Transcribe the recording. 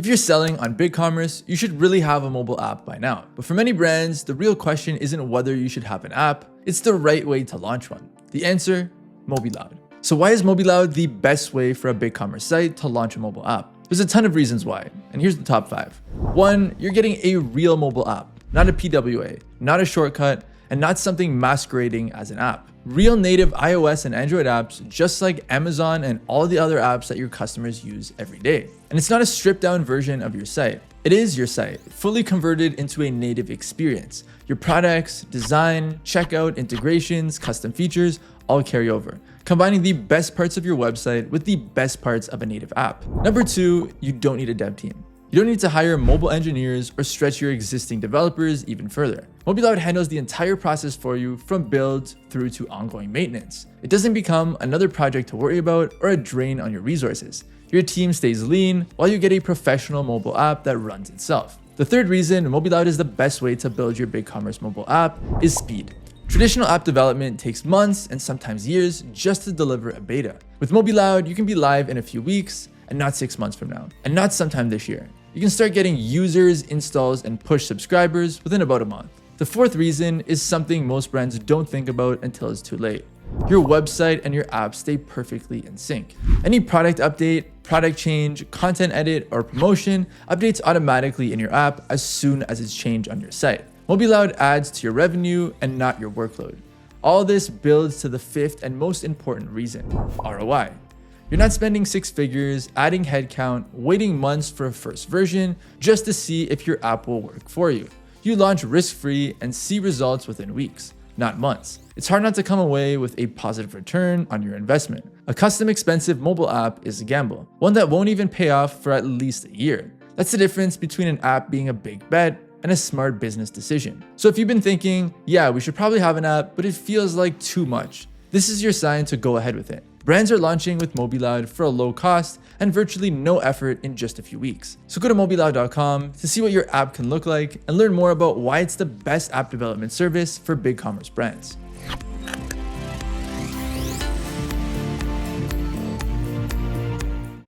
If you're selling on Bigcommerce, you should really have a mobile app by now. But for many brands, the real question isn't whether you should have an app, it's the right way to launch one. The answer? Mobiloud. So why is Mobiloud the best way for a Bigcommerce site to launch a mobile app? There's a ton of reasons why, and here's the top 5. 1, you're getting a real mobile app, not a PWA, not a shortcut, and not something masquerading as an app. Real native iOS and Android apps, just like Amazon and all the other apps that your customers use every day. And it's not a stripped down version of your site. It is your site, fully converted into a native experience. Your products, design, checkout, integrations, custom features, all carry over, combining the best parts of your website with the best parts of a native app. Number 2, you don't need a dev team. You don't need to hire mobile engineers or stretch your existing developers even further. Mobiloud handles the entire process for you from build through to ongoing maintenance. It doesn't become another project to worry about or a drain on your resources. Your team stays lean while you get a professional mobile app that runs itself. The third reason Mobiloud is the best way to build your Bigcommerce mobile app is speed. Traditional app development takes months and sometimes years just to deliver a beta. With Mobiloud, you can be live in a few weeks and not 6 months from now, and not sometime this year. You can start getting users, installs, and push subscribers within about a month. The fourth reason is something most brands don't think about until it's too late. Your website and your app stay perfectly in sync. Any product update, product change, content edit, or promotion updates automatically in your app as soon as it's changed on your site. Mobiloud adds to your revenue and not your workload. All this builds to the fifth and most important reason, ROI. You're not spending 6 figures, adding headcount, waiting months for a first version just to see if your app will work for you. You launch risk-free and see results within weeks, not months. It's hard not to come away with a positive return on your investment. A custom expensive mobile app is a gamble, one that won't even pay off for at least a year. That's the difference between an app being a big bet and a smart business decision. So if you've been thinking, yeah, we should probably have an app, but it feels like too much, this is your sign to go ahead with it. Brands are launching with Mobiloud for a low cost and virtually no effort in just a few weeks. So go to mobiloud.com to see what your app can look like and learn more about why it's the best app development service for Bigcommerce brands.